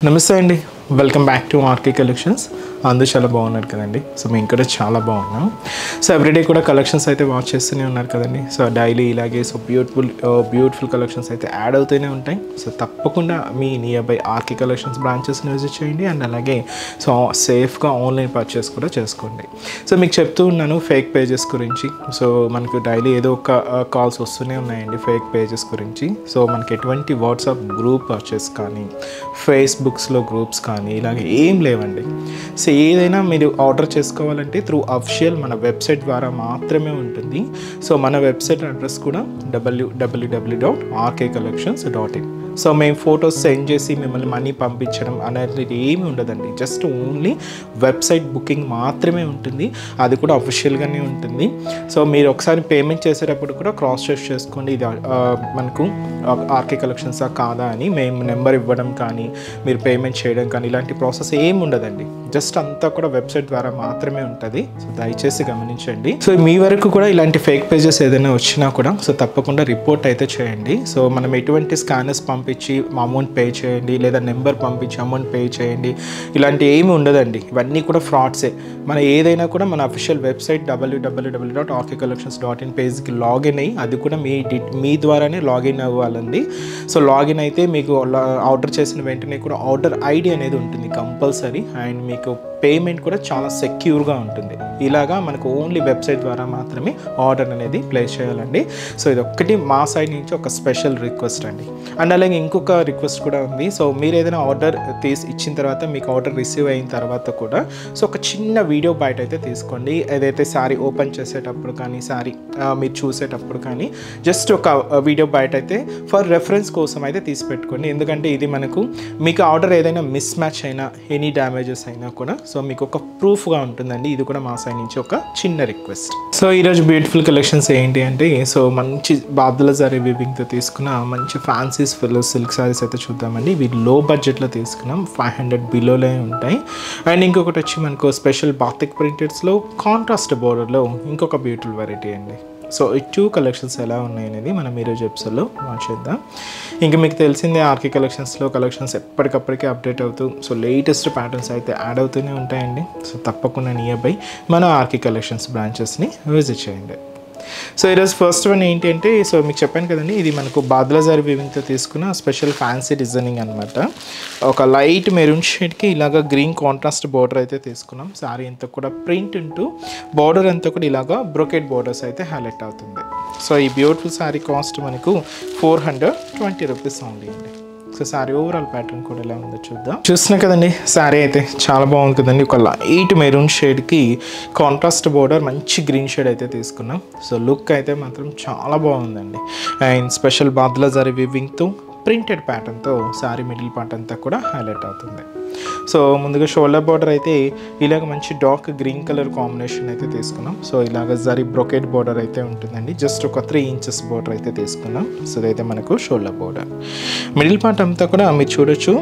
నమస్తే అండి, welcome back to RK collections. అందరూ చాలా బాగున్నారు కదండి. సో మేము కూడా చాలా బాగున్నాం. సో ఎవ్రీడే కూడా కలెక్షన్స్ అయితే వాచ్ చేస్తూనే ఉన్నారు కదండి. సో డైలీ ఇలాగే సో బ్యూటిఫుల్ కలెక్షన్స్ అయితే యాడ్ అవుతూనే ఉంటాయి. సో తప్పకుండా మీ నియర్ బై ఆర్కే కలెక్షన్స్ బ్రాంచెస్ని విజిట్ చేయండి. అండ్ అలాగే సో సేఫ్గా ఆన్లైన్ పర్చేస్ కూడా చేసుకోండి. సో మీకు చెప్తూ ఉన్నాను ఫేక్ పేజెస్ గురించి. సో మనకు డైలీ ఏదో ఒక కాల్స్ వస్తూనే ఉన్నాయండి ఫేక్ పేజెస్ గురించి. సో మనకి ఎటువంటి వాట్సాప్ గ్రూప్ పర్చేస్ కానీ ఫేస్బుక్స్లో గ్రూప్స్ కానీ ఇలాగే ఏం లేవండి. సో ఏదైనా మీరు ఆర్డర్ చేసుకోవాలంటే త్రూ అఫిషియల్ మన వెబ్సైట్ ద్వారా మాత్రమే ఉంటుంది. సో మన వెబ్సైట్ అడ్రస్ కూడా www.rkcollections.in. సో మేము ఫొటోస్ సెండ్ చేసి మిమ్మల్ని మనీ పంపించడం అనేది ఏమి ఉండదండి. జస్ట్ ఓన్లీ వెబ్సైట్ బుకింగ్ మాత్రమే ఉంటుంది. అది కూడా అఫిషియల్గానే ఉంటుంది. సో మీరు ఒకసారి పేమెంట్ చేసేటప్పుడు కూడా క్రాస్ చెక్ చేసుకోండి, ఇది మనకు ఆర్కే కలెక్షన్సా కాదా అని. మేము నెంబర్ ఇవ్వడం కానీ మీరు పేమెంట్ చేయడం కానీ ఇలాంటి ప్రాసెస్ ఏమి ఉండదండి. జస్ట్ అంతా కూడా వెబ్సైట్ ద్వారా మాత్రమే ఉంటుంది. సో దయచేసి గమనించండి. సో మీ వరకు కూడా ఇలాంటి ఫేక్ పేజెస్ ఏదైనా వచ్చినా కూడా సో తప్పకుండా రిపోర్ట్ అయితే చేయండి. సో మనం ఎటువంటి స్కానర్స్ పంపించి అమౌంట్ పే చేయండి లేదా నెంబర్ పంపించి అమౌంట్ పే చేయండి ఇలాంటి ఏమి ఉండదండి. ఇవన్నీ కూడా ఫ్రాడ్సే. మన ఏదైనా కూడా మన అఫీషియల్ వెబ్సైట్ www.rkcollections.in పేజ్కి లాగిన్ అయ్యి అది కూడా మీ ద్వారానే లాగిన్ అవ్వాలండి. సో లాగిన్ అయితే మీకు ఆర్డర్ చేసిన వెంటనే కూడా ఆర్డర్ ఐడి అనేది ఉంటుంది కంపల్సరీ. అండ్ మీకు పేమెంట్ కూడా చాలా సెక్యూర్గా ఉంటుంది. ఇలాగా మనకు ఓన్లీ వెబ్సైట్ ద్వారా మాత్రమే ఆర్డర్ అనేది ప్లేస్ చేయాలండి. సో ఇది ఒక్కటి మా సైడ్ నుంచి ఒక స్పెషల్ రిక్వెస్ట్ అండి. అండ్ అలాగే ఇంకొక రిక్వెస్ట్ కూడా ఉంది. సో మీరు ఏదైనా ఆర్డర్ ఇచ్చిన తర్వాత మీకు ఆర్డర్ రిసీవ్ అయిన తర్వాత కూడా సో ఒక చిన్న వీడియో బయట అయితే తీసుకోండి. ఏదైతే శారీ ఓపెన్ చేసేటప్పుడు కానీ శారీ మీరు చూసేటప్పుడు కానీ జస్ట్ ఒక వీడియో బయట అయితే ఫర్ రెఫరెన్స్ కోసం అయితే తీసి పెట్టుకోండి. ఎందుకంటే ఇది మనకు మీకు ఆర్డర్ ఏదైనా మిస్ మ్యాచ్ అయినా ఎనీ డ్యామేజెస్ అయినా కూడా సో మీకు ఒక ప్రూఫ్గా ఉంటుందండి. ఇది కూడా మా సైడ్ నుంచి ఒక చిన్న రిక్వెస్ట్. సో ఈరోజు బ్యూటిఫుల్ కలెక్షన్స్ ఏంటి అంటే సో మంచి బాబ్దుల జరీ వీవింగ్తో తీసుకున్న మంచి ఫ్యాన్సీ సిల్క్ సారీస్ అయితే చూద్దామండి. ఇవి లో బడ్జెట్లో తీసుకున్నాం, 500 బిలోలే ఉంటాయి. అండ్ ఇంకొకటి వచ్చి మనకు స్పెషల్ బాతిక్ ప్రింటెడ్స్లో కాంట్రాస్ట్ బోర్డర్లో ఇంకొక బ్యూటిఫుల్ వెరైటీ అండి. సో ఈ 2 కలెక్షన్స్ ఎలా ఉన్నాయి అనేది మనం ఈరోజు ఎపిసోడ్లో వాచ్ చేద్దాం. ఇంకా మీకు తెలిసిందే ఆర్కే కలెక్షన్స్లో కలెక్షన్స్ ఎప్పటికప్పటికే అప్డేట్ అవుతూ సో లేటెస్ట్ ప్యాటర్న్స్ అయితే యాడ్ అవుతూనే ఉంటాయండి. సో తప్పకుండా నియర్ బై మన ఆర్కే కలెక్షన్స్ బ్రాంచెస్ని విజిట్ చేయండి. సో ఈరోజు ఫస్ట్ వన్ ఏంటి అంటే సో మీకు చెప్పాను కదండి, ఇది మనకు బాద్లా జరీ వీవింగ్తో తీసుకున్న స్పెషల్ ఫ్యాన్సీ డిజైనింగ్ అనమాట. ఒక లైట్ మెరూన్ షేడ్కి ఇలాగ గ్రీన్ కాంట్రాస్ట్ బార్డర్ అయితే తీసుకున్నాం. శారీ అంతా కూడా ప్రింట్ ఉంటూ బార్డర్ అంతా కూడా ఇలాగ బ్రొకెట్ బార్డర్స్ అయితే హైలైట్ అవుతుంది. సో ఈ బ్యూటిఫుల్ శారీ కాస్ట్ మనకు 420 రూపీస్ ఓన్లీ అండి. సో శారీ ఓవరాల్ ప్యాటర్న్ కూడా ఎలా ఉందో చూద్దాం. చూస్తున్నా కదండి, శారీ అయితే చాలా బాగుంది కదండి. ఒక లైట్ మెరూన్ షేడ్కి కాంట్రాస్ట్ బోర్డర్ మంచి గ్రీన్ షేడ్ అయితే తీసుకున్నాం. సో లుక్ అయితే మాత్రం చాలా బాగుందండి. అండ్ స్పెషల్ బాద్లా జరీ వీవింగ్తో ప్రింటెడ్ ప్యాటర్న్తో శారీ మిడిల్ పార్ట్ అంతా కూడా హైలైట్ అవుతుంది. సో ముందుగా షోల్డర్ బార్డర్ అయితే ఇలాగ మంచి డార్క్ గ్రీన్ కలర్ కాంబినేషన్ అయితే తీసుకున్నాం. సో ఇలాగ జరీ బ్రొకెట్ బార్డర్ అయితే ఉంటుందండి. జస్ట్ ఒక 3 ఇంచెస్ బార్డర్ అయితే తీసుకున్నాం. సో ఇదైతే మనకు షోల్డర్ బార్డర్. మిడిల్ పార్ట్ అంతా కూడా మీరు చూడొచ్చు.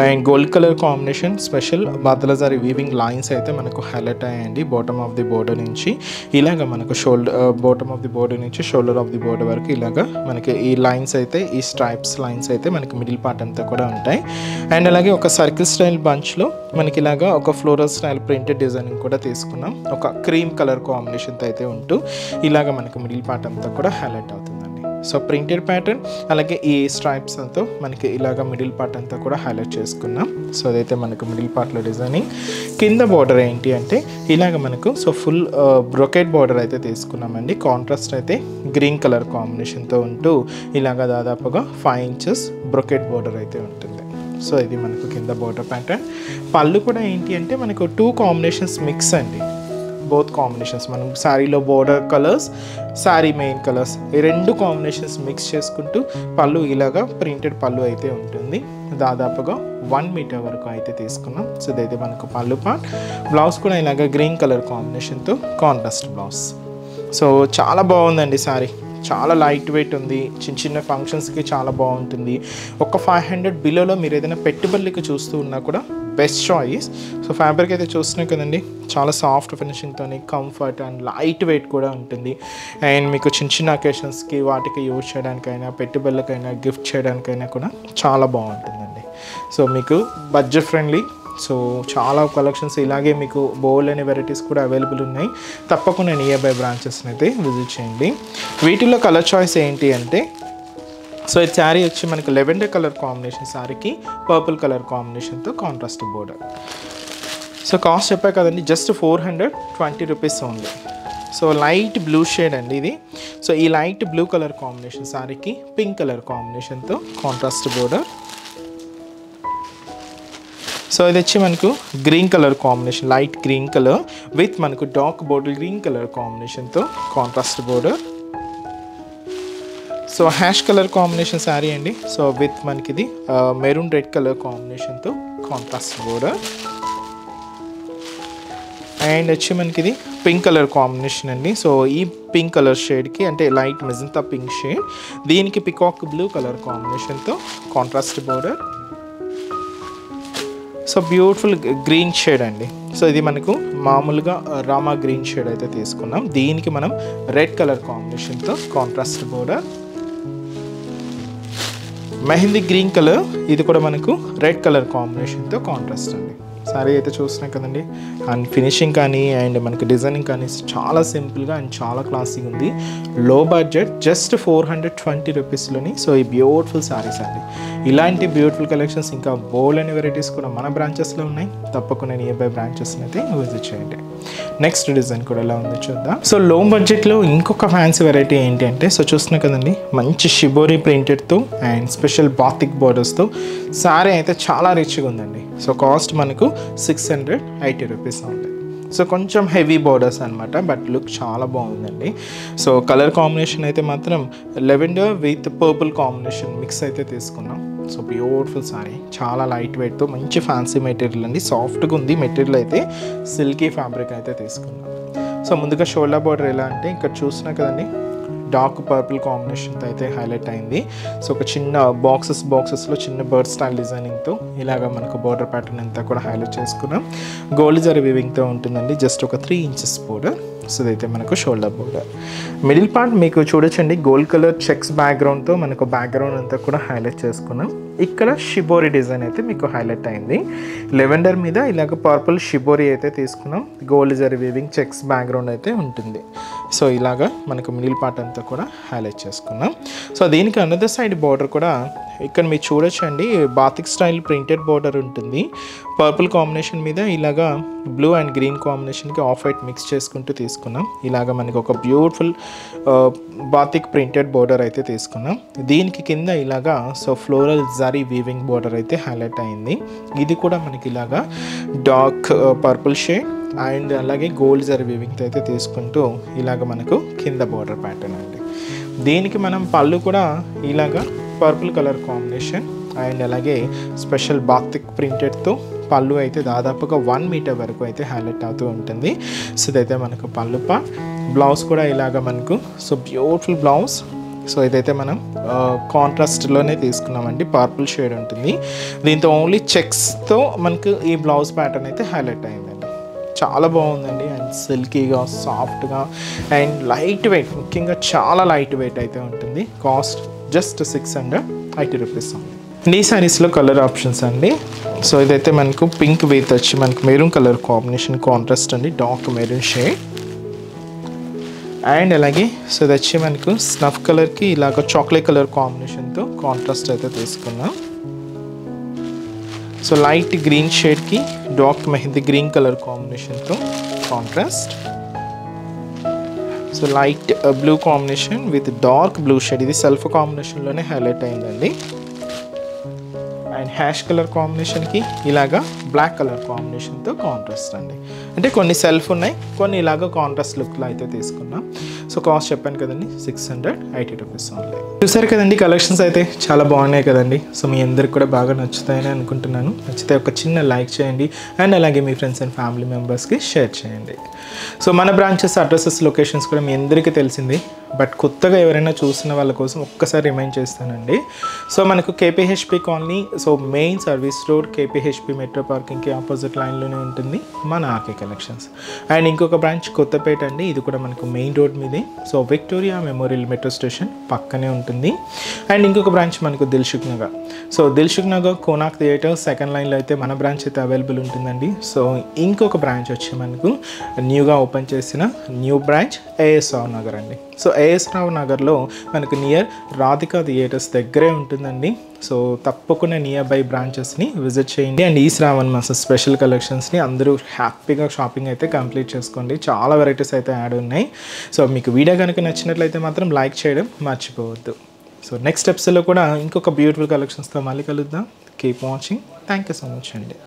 And gold colour combination special badla zari weaving lines అయితే మనకు హైలైట్ అయ్యాయండి. బాటమ్ ఆఫ్ ది బోర్డర్ నుంచి ఇలాగ మనకు బాటమ్ ఆఫ్ ది బోర్డర్ నుంచి షోల్డర్ ఆఫ్ ది బోర్డర్ వరకు ఇలాగ మనకి ఈ లైన్స్ అయితే ఈ స్ట్రైప్స్ లైన్స్ అయితే మనకి మిడిల్ పార్ట్ అంతా కూడా ఉంటాయి. అండ్ అలాగే ఒక సర్కిల్ స్టైల్ బంచ్లో మనకి ఇలాగా ఒక ఫ్లోరల్ స్టైల్ ప్రింటెడ్ డిజైనింగ్ కూడా తీసుకున్నాం. ఒక క్రీమ్ కలర్ కాంబినేషన్తో అయితే ఉంటూ ఇలాగ మనకి మిడిల్ పార్ట్ అంతా కూడా హైలైట్ అవుతుందండి. సో ప్రింటెడ్ ప్యాటర్న్ అలాగే ఈ స్ట్రైప్స్ అంతా మనకి ఇలాగ మిడిల్ పార్ట్ అంతా కూడా హైలైట్ చేసుకున్నాం. సో అదైతే మనకు మిడిల్ పార్ట్లో డిజైనింగ్. కింద బార్డర్ ఏంటి అంటే ఇలాగ మనకు సో ఫుల్ బ్రొకెట్ బార్డర్ అయితే తీసుకున్నామండి. కాంట్రాస్ట్ అయితే గ్రీన్ కలర్ కాంబినేషన్తో ఉంటూ ఇలాగ దాదాపుగా 5 ఇంచెస్ బ్రొకెట్ బార్డర్ అయితే ఉంటుంది. సో ఇది మనకు కింద బార్డర్ ప్యాటర్న్. పళ్ళు కూడా ఏంటి అంటే మనకు 2 కాంబినేషన్స్ మిక్స్ అండి. బోత్ కాంబినేషన్స్ మనం శారీలో border colours sari main colours ఈ 2 కాంబినేషన్స్ మిక్స్ చేసుకుంటూ పళ్ళు ఇలాగా ప్రింటెడ్ పళ్ళు అయితే ఉంటుంది. దాదాపుగా 1 మీటర్ వరకు అయితే తీసుకున్నాం. సో ఇదైతే మనకు పళ్ళు పార్ట్. బ్లౌజ్ కూడా ఇలాగ గ్రీన్ కలర్ కాంబినేషన్తో కాంట్రాస్ట్ బ్లౌజ్. సో చాలా బాగుందండి శారీ. చాలా లైట్ వెయిట్ ఉంది. చిన్న ఫంక్షన్స్కి చాలా బాగుంటుంది. ఒక 500 బిలోలో మీరు ఏదైనా పెట్టుబడులకి చూస్తూ ఉన్నా కూడా బెస్ట్ చాయిస్. సో ఫ్యాబ్రిక్ అయితే చూస్తున్నాం కదండి, చాలా సాఫ్ట్ ఫినిషింగ్తో కంఫర్ట్ అండ్ లైట్ వెయిట్ కూడా ఉంటుంది. అండ్ మీకు చిన్న అకేషన్స్కి వాటికి యూజ్ చేయడానికైనా పెట్టుబడులకైనా గిఫ్ట్ చేయడానికైనా కూడా చాలా బాగుంటుందండి. సో మీకు బడ్జెట్ ఫ్రెండ్లీ, సో చాలా కలెక్షన్స్ ఇలాగే మీకు బోల్డ్ అనే వెరైటీస్ కూడా అవైలబుల్ ఉన్నాయి. తప్పకుండా నియర్ బై బ్రాంచెస్ని అయితే విజిట్ చేయండి. వీటిల్లో కలర్ చాయిస్ ఏంటి అంటే, సో ఈ శారీ వచ్చి మనకు లెవెండర్ కలర్ కాంబినేషన్ శారీకి పర్పుల్ కలర్ కాంబినేషన్తో కాంట్రాస్ట్ బోర్డర్. సో కాస్ట్ చెప్పా కదండి, just 420 rupees only. So light blue shade అండి ఇది. సో ఈ లైట్ బ్లూ కలర్ కాంబినేషన్ శారీకి పింక్ కలర్ కాంబినేషన్తో కాంట్రాస్ట్ బోర్డర్. సో ఇది వచ్చి మనకు green colour combination, light green colour with మనకు డార్క్ బోర్డర్ గ్రీన్ కలర్ కాంబినేషన్తో contrast border. So ash colour combination sari అండి. సో విత్ మనకి ఇది మెరూన్ రెడ్ కలర్ కాంబినేషన్తో కాంట్రాస్ట్ బోర్డర్. అండ్ వచ్చి మనకి ఇది పింక్ కలర్ కాంబినేషన్ అండి. సో ఈ పింక్ కలర్ షేడ్కి అంటే లైట్ మెజంతా పింక్ షేడ్, దీనికి పికాక్ బ్లూ కలర్ కాంబినేషన్తో contrast border. So beautiful green shade అండి. సో ఇది మనకు మామూలుగా రామా గ్రీన్ షేడ్ అయితే తీసుకున్నాం, దీనికి మనం రెడ్ కలర్ కాంబినేషన్తో contrast border. Mehndi green colour, ఇది కూడా మనకు రెడ్ కలర్ కాంబినేషన్తో కాంట్రాస్ట్ అండి. సారీ అయితే చూస్తున్నాం కదండి, అండ్ ఫినిషింగ్ కానీ అండ్ మనకి డిజైనింగ్ కానీ చాలా సింపుల్గా అండ్ చాలా క్లాసీగా ఉంది. లో బడ్జెట్, జస్ట్ 420 రూపీస్లోని. సో ఈ బ్యూటిఫుల్ సారీస్ అండి. ఇలాంటి బ్యూటిఫుల్ కలెక్షన్స్ ఇంకా బోల్డ్ అనే వెరైటీస్ కూడా మన బ్రాంచెస్లో ఉన్నాయి. తప్పకుండా నియర్ బై బ్రాంచెస్ని అయితే విజిట్ చేయండి. నెక్స్ట్ డిజైన్ కూడా ఎలా ఉందో చూద్దాం. సో లో బడ్జెట్లో ఇంకొక ఫ్యాన్సీ వెరైటీ ఏంటి అంటే, సో చూస్తున్నాం కదండి, మంచి షిబోరి ప్రింటెడ్తో అండ్ స్పెషల్ బాతిక్ బోర్డర్స్తో సారీ అయితే చాలా రిచ్గా ఉందండి. సో కాస్ట్ మనకు 680 రూపీస్ ఉంది. సో కొంచెం హెవీ బోర్డర్స్ అనమాట, బట్ లుక్ చాలా బాగుందండి. సో కలర్ కాంబినేషన్ అయితే మాత్రం lavender with purple combination mix అయితే తీసుకున్నాం. సో బ్యూటిఫుల్ సారీ, చాలా లైట్ వెయిట్తో మంచి ఫ్యాన్సీ మెటీరియల్ అండి. సాఫ్ట్గా ఉంది మెటీరియల్ అయితే, సిల్కీ ఫ్యాబ్రిక్ అయితే తీసుకున్నాం. సో ముందుగా షోల్డర్ బార్డర్ ఎలా అంటే ఇక్కడ చూసినా కదండి, డార్క్ పర్పుల్ కాంబినేషన్తో అయితే హైలైట్ అయింది. సో ఒక చిన్న బాక్సెస్లో చిన్న బర్డ్ స్టైల్ డిజైనింగ్తో ఇలాగ మనకు బార్డర్ ప్యాటర్న్ అంతా కూడా హైలైట్ చేసుకున్నాం. గోల్డ్ జరీ వీవింగ్తో ఉంటుందండి, జస్ట్ ఒక 3 ఇంచెస్ బోర్డర్. సో ఇదైతే మనకు షోల్డర్ బోర్డర్. మిడిల్ పార్ట్ మీకు చూడొచ్చండి, గోల్డ్ కలర్ చెక్స్ బ్యాక్గ్రౌండ్తో మనకు బ్యాక్గ్రౌండ్ అంతా కూడా హైలైట్ చేసుకున్నాం. ఇక్కడ షిబోరి డిజైన్ అయితే మీకు హైలైట్ అయింది. లెవెండర్ మీద ఇలాగ పర్పుల్ షిబోరి అయితే తీసుకున్నాం. Gold zari weaving checks background అయితే ఉంటుంది. సో ఇలాగా మనకు మిడిల్ పార్ట్ అంతా కూడా హైలైట్ చేసుకున్నాం. సో దీనికి అనదర్ సైడ్ బార్డర్ కూడా ఇక్కడ మీరు చూడొచ్చండి, బాతిక్ స్టైల్ ప్రింటెడ్ బార్డర్ ఉంటుంది. పర్పుల్ కాంబినేషన్ మీద ఇలాగా బ్లూ అండ్ గ్రీన్ కాంబినేషన్కి ఆఫ్ వైట్ మిక్స్ చేసుకుంటూ తీసుకున్నాం. ఇలాగ మనకి ఒక బ్యూటిఫుల్ బాతిక్ ప్రింటెడ్ బార్డర్ అయితే తీసుకున్నాం. దీనికి కింద ఇలాగా so floral zari weaving border అయితే హైలైట్ అయింది. ఇది కూడా మనకి ఇలాగా డార్క్ పర్పుల్ షేడ్ అండ్ అలాగే గోల్డ్ జరీ వీవింగ్తో అయితే తీసుకుంటూ ఇలాగ మనకు కింద బార్డర్ ప్యాటర్న్ అండి. దీనికి మనం పళ్ళు కూడా ఇలాగా పర్పుల్ కలర్ కాంబినేషన్ అండ్ అలాగే స్పెషల్ బాతిక్ ప్రింటెడ్తో పళ్ళు అయితే దాదాపుగా 1 మీటర్ వరకు అయితే హైలైట్ అవుతూ ఉంటుంది. సో ఇదైతే మనకు పళ్ళు బ్లౌజ్ కూడా ఇలాగ మనకు సో బ్యూటిఫుల్ బ్లౌజ్. సో ఇదైతే మనం కాంట్రాస్ట్లోనే తీసుకున్నామండి, పర్పుల్ షేడ్ ఉంటుంది. దీంతో ఓన్లీ చెక్స్తో మనకు ఈ బ్లౌజ్ ప్యాటర్న్ అయితే హైలైట్ అయిందండి. చాలా బాగుందండి అండ్ సిల్కీగా సాఫ్ట్గా అండ్ లైట్ వెయిట్, ముఖ్యంగా చాలా లైట్ వెయిట్ అయితే ఉంటుంది. కాస్ట్ జస్ట్ 680 రూపీస్ ఉంది. ఈ సారీస్లో కలర్ ఆప్షన్స్ అండి. సో ఇదైతే మనకు పింక్ విత్ వచ్చి మనకు మెరూన్ కలర్ కాంబినేషన్ కాంట్రాస్ట్ అండి, డార్క్ మెరూన్ షేడ్. అండ్ అలాగే సో ఇది వచ్చి మనకు స్నఫ్ కలర్కి ఇలాగ చాక్లెట్ కలర్ కాంబినేషన్తో కాంట్రాస్ట్ అయితే తీసుకున్నాం. సో లైట్ గ్రీన్ షేడ్కి డార్క్ మెహందీ గ్రీన్ కలర్ కాంబినేషన్తో contrast. So light blue combination with dark blue shade, ఇది సెల్ఫ్ కాంబినేషన్లోనే హైలైట్ అయిందండి. అండ్ హ్యాష్ కలర్ కాంబినేషన్కి ఇలాగా బ్లాక్ కలర్ కాంబినేషన్తో కాంట్రాస్ట్ అండి. అంటే కొన్ని సెల్ఫ్ ఉన్నాయి, కొన్ని ఇలాగ కాంట్రాస్ట్ లుక్లో అయితే తీసుకున్నాం. సో కాస్ట్ చెప్పాను కదండి, 680 రూపీస్ ఓన్లీ. చూసారు కదండి, కలెక్షన్స్ అయితే చాలా బాగున్నాయి కదండి. సో మీ అందరికి కూడా బాగా నచ్చుతాయని అనుకుంటున్నాను. నచ్చితే ఒక చిన్న లైక్ చేయండి అండ్ అలాగే మీ ఫ్రెండ్స్ అండ్ ఫ్యామిలీ మెంబర్స్కి షేర్ చేయండి. సో మన బ్రాంచెస్ అడ్రసెస్ లొకేషన్స్ కూడా మీ అందరికీ తెలిసింది, బట్ కొత్తగా ఎవరైనా చూసిన వాళ్ళ కోసం ఒక్కసారి రిమైండ్ చేస్తానండి. సో మనకు KPHB colony, so main service road, KPHB metro park పార్కింగ్కి ఆపోజిట్ లైన్లోనే ఉంటుంది మన ఆర్కే కలెక్షన్స్. అండ్ ఇంకొక బ్రాంచ్ కొత్తపేట అండి, ఇది కూడా మనకు మెయిన్ రోడ్ మీదే. So Victoria Memorial metro station పక్కనే ఉంటుంది. అండ్ ఇంకొక బ్రాంచ్ మనకు Dilsukh Nagar. So Dilsukh Nagar Konark theatre second లైన్లో అయితే మన బ్రాంచ్ అయితే అవైలబుల్ ఉంటుందండి. సో ఇంకొక బ్రాంచ్ వచ్చి మనకు న్యూగా ఓపెన్ చేసిన new branch AS Rao Nagar అండి. సో ఏఎస్ రావు నగర్లో మనకు నియర్ రాధికా థియేటర్స్ దగ్గరే ఉంటుందండి. సో తప్పకుండా నియర్ బై బ్రాంచెస్ని విజిట్ చేయండి. అండ్ ఈ శ్రావణ్ మాస స్పెషల్ కలెక్షన్స్ని అందరూ హ్యాపీగా షాపింగ్ అయితే కంప్లీట్ చేసుకోండి. చాలా వెరైటీస్ అయితే యాడ్ ఉన్నాయి. సో మీకు వీడియో కనుక నచ్చినట్లయితే మాత్రం లైక్ చేయడం మర్చిపోవద్దు. సో నెక్స్ట్ స్టెప్స్లో కూడా ఇంకొక బ్యూటిఫుల్ కలెక్షన్స్తో మళ్ళీ కలుద్దాం. Keep watching. Thank you so much అండి.